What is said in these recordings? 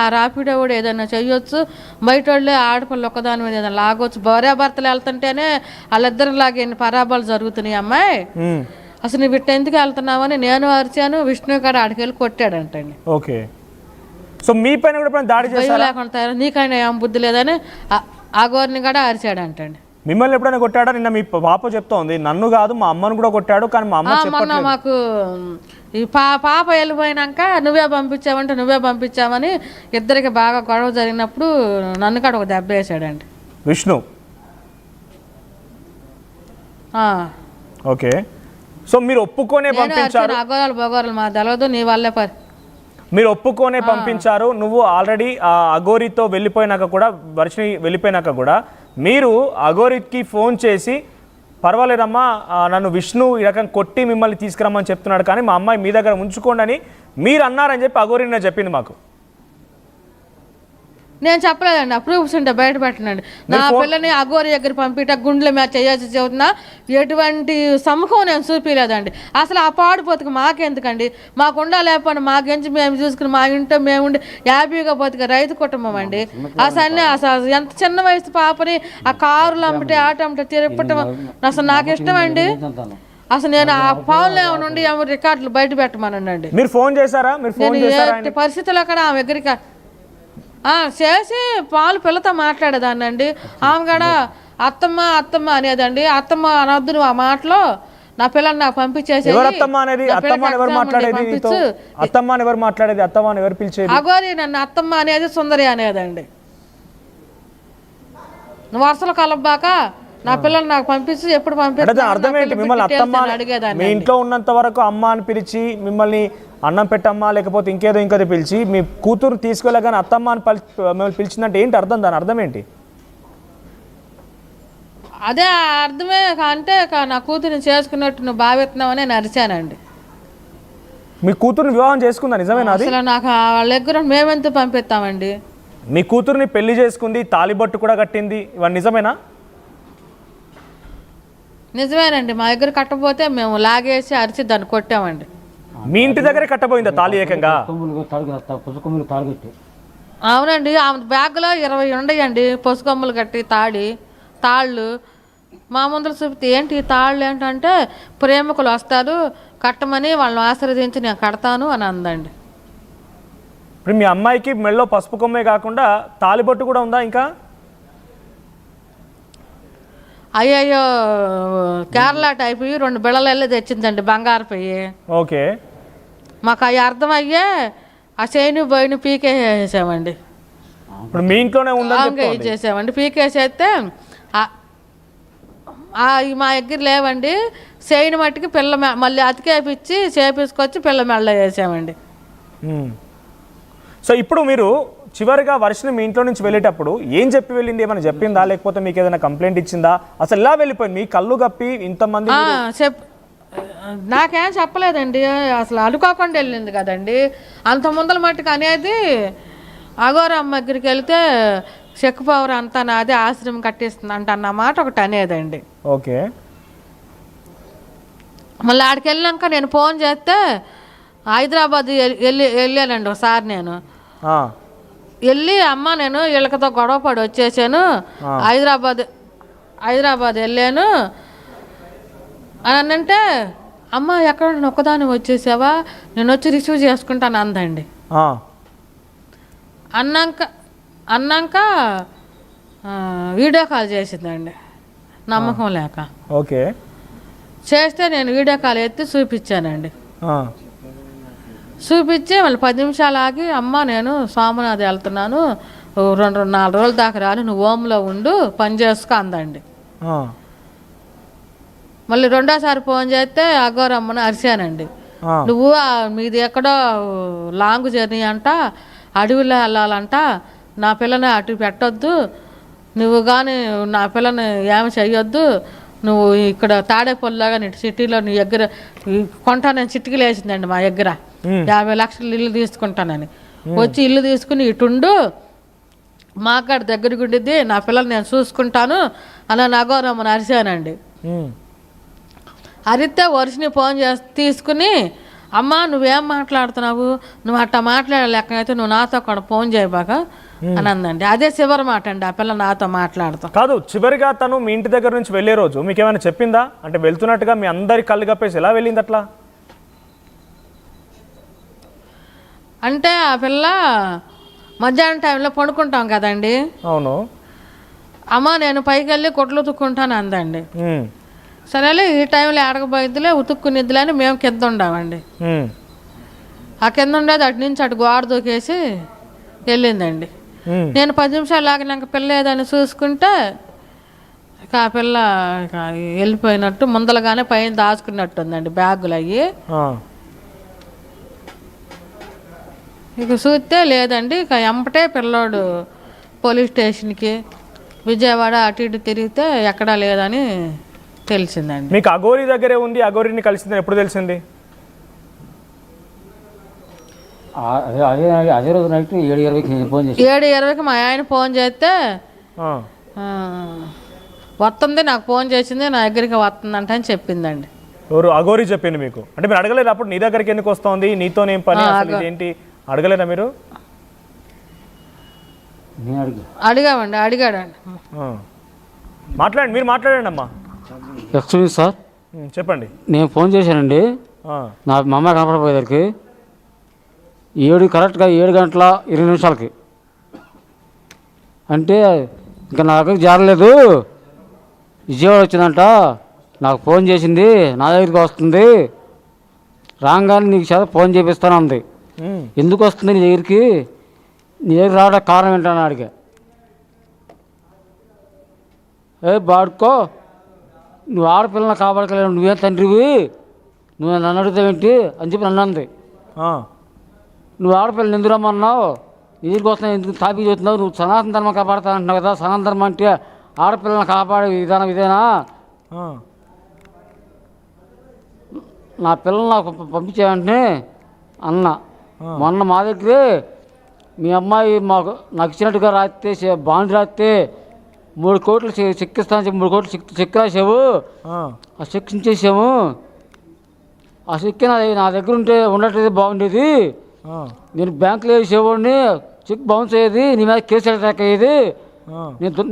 ఆ ర్యాపిడో కూడా ఏదైనా చెయ్యొచ్చు, బయట వాళ్ళే ఆడపిల్ల ఒక్కదాని మీద ఏదైనా లాగొచ్చు. భార్యాభర్తలు వెళ్తుంటేనే వాళ్ళిద్దరు లాగే పరాబాలు జరుగుతున్నాయి. అమ్మాయి అసలు నువ్వు ఇట్ట ఎందుకు వెళ్తున్నావని నేను అరిచాను. విష్ణు కూడా ఆడికి వెళ్ళి కొట్టాడంటండి. ఓకే. సో మీ పైన కూడా దాడి చేశారా? లేకుండా నీకైనా ఏం బుద్ధి లేదని ఆ గోరిని కూడా అరిచాడంటండి. మిమ్మల్ని ఎప్పుడైనా కొట్టాడా? నిన్న మీ పాప చెప్తోంది నన్ను కాదు మా అమ్మను కూడా కొట్టాడు, కానీ మా అమ్మ మొన్న మాకు ఈ పాప వెళ్ళిపోయినాక నువ్వే పంపించావంటే నువ్వే పంపించావని ఇద్దరికి బాగా గొడవ జరిగినప్పుడు నన్ను కూడా ఒక దెబ్బ వేసాడండి విష్ణు. ఓకే. సో మీరు ఒప్పుకొనే పంపించారు? అగోరాలు బగోరాలు మా తెలవదు, నీ వల్లే మీరు ఒప్పుకొనే పంపించారు. నువ్వు ఆల్రెడీ ఆ అఘోరితో వెళ్ళిపోయినాక కూడా, వర్షిని వెళ్ళిపోయినాక కూడా మీరు అఘోరికి ఫోన్ చేసి పర్వాలేదమ్మా నన్ను విష్ణు ఈ రకం కొట్టి మిమ్మల్ని తీసుకురమ్మని చెప్తున్నాడు, కానీ మా అమ్మాయి మీ దగ్గర ఉంచుకోండి అని మీరు అన్నారని చెప్పి అఘోరిని చెప్పింది మాకు. నేను చెప్పలేదండి, అప్రూవ్స్ ఉంటే బయట పెట్టనండి. నా పిల్లని అఘోరి దగ్గర పంపిట గుండెల మీద చేయాల్సి చెబుతున్నా ఎటువంటి సముఖం నేను చూపించలేదండి. అసలు ఆ పాడిపోతుకు మాకెందుకండి? మాకుండా లేకపోతే మాకెంచి మేము చూసుకుని మా ఇంట్లో మేము ఉండి హ్యాపీగా బతికే రైతు కుటుంబం అండి. అసలు ఎంత చిన్న వయసు పాపని ఆ కారులు అమ్మటే ఆట అమ్మటే తిరగటం అసలు నాకు ఇష్టం అండి. అసలు నేను ఆ ఫోన్లో నుండి రికార్డులు బయట పెట్టమనండి. మీరు ఫోన్ చేశారా? నేను పరిస్థితుల్లో కూడా ఆమె దగ్గరికి చేసి పాలు పిల్లతో మాట్లాడేదాన్నండి. ఆమె కూడా అత్తమ్మ అత్తమ్మ అనేదండి. అత్తమ్మ అనొద్దు నువ్వు ఆ మాటలో, నా పిల్లల్ని నాకు పంపించేసి అఘోరి నన్ను అత్తమ్మ అనేది సుందరి అనేదండి. నువ్వు వరుసలు కలబ్బాక నా పిల్లలు నాకు పంపిస్తూ ఎప్పుడు అడిగేదాన్ని. మీ ఇంట్లో ఉన్నంత వరకు అమ్మ అని పిలిచి మిమ్మల్ని అన్నం పెట్టమ్మా లేకపోతే ఇంకేదో పిలిచి మీ కూతురు తీసుకెళ్ళగానే అత్తమ్మ అని మిమ్మల్ని పిలిచిందంటే ఏంటి అర్థం? దాని అర్థం ఏంటి? అదే అర్థమే అంటే నా కూతురుని చేసుకున్నట్టు నువ్వు భావిస్తున్నావని నేను అరిచానండి. మీ కూతురుని వివాహం చేసుకుందా? నిజమేనా? అసలు నాకు వాళ్ళ దగ్గర మేమెంత పంపిస్తామండి. మీ కూతురుని పెళ్లి చేసుకుంది, తాలిబొట్టు కూడా కట్టింది, ఇవన్నీ నిజమేనా? నిజమేనండి. మా దగ్గర కట్టపోతే మేము లాగేసి అరిచి దాన్ని కొట్టామండి. మీ ఇంటి దగ్గరే కట్టబోయిందా తాళి ఏకంగా? అవునండి. ఆమె బ్యాగ్లో 20 ఉండయండి పసుకొమ్మలు కట్టి తాళ్ళు మా ముందర చూపితే ఏంటి తాళ్ళు ఏంటంటే ప్రేమికులు వస్తారు కట్టమని వాళ్ళని ఆశీర్వదించి నేను కడతాను అని అందండి. ఇప్పుడు మీ అమ్మాయికి మెళ్ళో పసుపు కొమ్మే కాకుండా తాలిబొట్టు కూడా ఉందా ఇంకా? అయ్యయ్యో కేరళ టైప్ 2 బిళ్ళలు వెళ్ళి తెచ్చిందండి బంగారు పొయ్యి. ఓకే. మాకు అవి అర్థమయ్యే ఆ చైను బోయిని పీకేసేసామండి. ఇప్పుడు మీ ఇంట్లోనే ఉందని చేసామండి. పీకేసేస్తే మా దగ్గర లేవండి. చైన్ మట్టికి పిల్ల మళ్ళీ అతికేపిచ్చి చేపించుకొచ్చి పిల్ల మెళ్ళ వేసామండి. సో ఇప్పుడు మీరు చివరిగా వర్షిని మీ ఇంట్లో నుంచి వెళ్ళేటప్పుడు ఏం చెప్పి వెళ్ళింది? ఏమైనా చెప్పిందా లేకపోతే మీకు ఏదైనా కంప్లైంట్ ఇచ్చిందా? అసలు ఎలా వెళ్ళిపోయింది? మీ కళ్ళు కప్పి ఇంతమంది నాకేం చెప్పలేదండి. అసలు అనుకోకుండా వెళ్ళింది కదండి. అంత ముందల మట్టుకు అనేది అఘోరమ్మ దగ్గరికి వెళ్తే చెక్ పవర్ అంతా నాది, ఆశ్రమం కట్టిస్తుంది అంట అన్నమాట ఒకటి అనేదండి. ఓకే. మళ్ళీ ఆడికి వెళ్ళాక నేను ఫోన్ చేస్తే హైదరాబాద్ వెళ్ళానండి ఒకసారి. నేను వెళ్ళి అమ్మ నేను వీళ్ళకతో గొడవ పడి వచ్చేసాను, హైదరాబాద్ వెళ్ళాను అని అంటే, అమ్మ ఎక్కడ ఒక్కదాన్ని వచ్చేసావా, నేను వచ్చి రిసీవ్ చేసుకుంటాను అందండి. అన్నాక వీడియో కాల్ చేసిందండి నమ్మకం లేక. ఓకే. చేస్తే నేను వీడియో కాల్ ఎత్తి చూపించానండి. చూపించి మళ్ళీ 10 నిమిషాలు ఆగి, అమ్మ నేను సోమనాథ్ వెళ్తున్నాను 2-4 రోజుల దాకా రాను, నువ్వు హోమ్లో ఉండు పని చేసుకో అందండి. మళ్ళీ రెండోసారి ఫోన్ చేస్తే అఘోరమ్మను అరిశానండి. నువ్వు మీది ఎక్కడో లాంగ్ జర్నీ అంట, అడవిలో వెళ్ళాలంట, నా పిల్లని అటు పెట్టొద్దు, నువ్వు కానీ నా పిల్లని ఏమి చెయ్యొద్దు, నువ్వు ఇక్కడ తాడేపల్లిలాగా నీటి సిటీలో నీ దగ్గర కొంటానని చిటికలు వేసిందండి మా దగ్గర. 50 లక్షలు ఇల్లు తీసుకుంటానని వచ్చి ఇల్లు తీసుకుని ఇటుండు, మాకాడ దగ్గరికి ఉండిద్ది, నా పిల్లలు నేను చూసుకుంటాను అని అఘోరమ్మను అరిశానండి. అరిస్తే వర్షిని ఫోన్ తీసుకుని అమ్మ నువ్వేం మాట్లాడుతున్నావు, నువ్వు అట్టా మాట్లాడలేకైతే నువ్వు నాతో కూడా ఫోన్ చేయబాక అని అందండి. అదే చివరి మాట అండి ఆ పిల్ల నాతో మాట్లాడతాం. కాదు, చివరిగా తను మీ ఇంటి దగ్గర నుంచి వెళ్ళే రోజు మీకు ఏమైనా చెప్పిందా? అంటే వెళ్తున్నట్టుగా మీ అందరి కళ్ళు కప్పేసి ఎలా వెళ్ళింది అట్లా? అంటే ఆ పిల్ల మధ్యాహ్నం టైంలో పడుకుంటాం కదండి. అవును. అమ్మ నేను పైకి వెళ్ళి కొట్లు ఉతుక్కుంటాను అందండి. సరేలే ఈ టైంలో ఆడకపోయిద్దిలే ఉతుక్కునిద్దిలే అని మేము కింద ఉండామండి. ఆ కింద ఉండేది అటు నుంచి అటు గోడ దూకేసి వెళ్ళిందండి. నేను 10 నిమిషాలు లాగినాక పిల్ల ఏదని చూసుకుంటే ఇక ఆ పిల్ల ఇక వెళ్ళిపోయినట్టు ముందలగానే పైన దాచుకున్నట్టుందండి బ్యాగులు అయ్యి. ఇక చూస్తే లేదండి. ఇక ఎంపటే పిల్లోడు పోలీస్ స్టేషన్కి విజయవాడ అటు ఇటు తిరిగితే ఎక్కడా లేదని తెలిసిందండి. మీకు అఘోరి దగ్గరే ఉంది, అఘోరిని కలిసిందని ఎప్పుడు తెలిసింది? అదే రోజు నైట్ 7:20కి ఫోన్ చేసి 7:20కి మా ఆయన ఫోన్ చేస్తే వస్తుంది, నాకు ఫోన్ చేసింది, నా దగ్గరికి వస్తుందంట అని చెప్పిందండి. ఎవరు? అఘోరి చెప్పింది మీకు? అంటే మీరు అడగలేరు అప్పుడు నీ దగ్గరికి ఎందుకు వస్తుంది, నీతోనేం పని, ఏంటి అడగలేరా మీరు? అడిగామండి, అడిగాడండి. మాట్లాడండి, మీరు మాట్లాడండి అమ్మా. ఎక్స్క్యూజ్ సార్, చెప్పండి. నేను ఫోన్ చేశానండి. నా మా అమ్మాయి కనపడపోయేసరికి 7 కరెక్ట్గా 7 గంటల 20 నిమిషాలకి. అంటే ఇంకా నా దగ్గరికి జారలేదు, విజయవాడ వచ్చిందంట, నాకు ఫోన్ చేసింది, నా దగ్గరికి వస్తుంది, రాగానే నీకు చేత ఫోన్ చేపిస్తాను అంది. ఎందుకు వస్తుంది నీ దగ్గరికి, నీ దగ్గర రావడానికి కారణం ఏంటని అడిగా. బాడుకో, నువ్వు ఆడపిల్లలను కాపాడకలేవు, నువ్వేం తండ్రివి, నువ్వు నన్ను అడుగుతావేంటి అని చెప్పి నన్ను అంది. నువ్వు ఆడపిల్లని ఎందుకు రమ్మన్నావు, నీ దగ్గరికి వస్తున్నావు, ఎందుకు తాపీ చెబుతున్నావు, నువ్వు సనాతన ధర్మం కాపాడుతానంటున్నావు కదా, సనాతన ధర్మం అంటే ఆడపిల్లలను కాపాడే విధానం ఇదేనా, నా పిల్లలు నాకు పంపించే వెంటనే అన్న, మొన్న మా దగ్గరే మీ అమ్మాయి నాకు ఇచ్చినట్టుగా రాస్తే బాండ్ రాస్తే 3 కోట్లు చెక్ ఇస్తాను చెప్పి 3 కోట్లు చెక్ రాసావు, ఆ చెక్ ఇచ్చేసాము, ఆ చెక్ నా దగ్గర ఉంటే ఉండట్లేదు బాగుండేది, నేను బ్యాంకులో వేసేవాడిని, చెక్ బౌన్స్ అయ్యేది, నీ మీద కేసు అటాక్ అయ్యేది,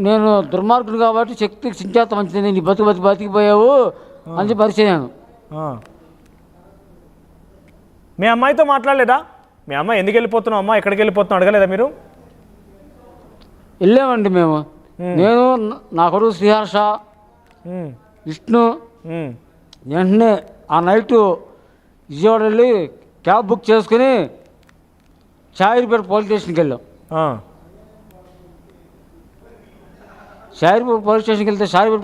నేను దుర్మార్గుడు కాబట్టి చెక్ చించేత మంచిది, నీ బతికిపోయావు అని చెప్పి పరిచయాను. మీ అమ్మాయితో మాట్లాడలేదా? మీ అమ్మాయి ఎందుకు వెళ్ళిపోతున్నావు అమ్మా, ఎక్కడికి వెళ్ళిపోతున్నావు అడగలేదా మీరు? వెళ్ళామండి మేము, నేను నా కొడుకు శ్రీహర్ష, విష్ణు, వెంటనే ఆ నైటు విజయవాడ వెళ్ళి క్యాబ్ బుక్ చేసుకుని షాయిర్పేట పోలీస్ స్టేషన్కి వెళ్ళాం. షాయిర్పేట పోలీస్ స్టేషన్కి వెళ్తే షాయిర్పేట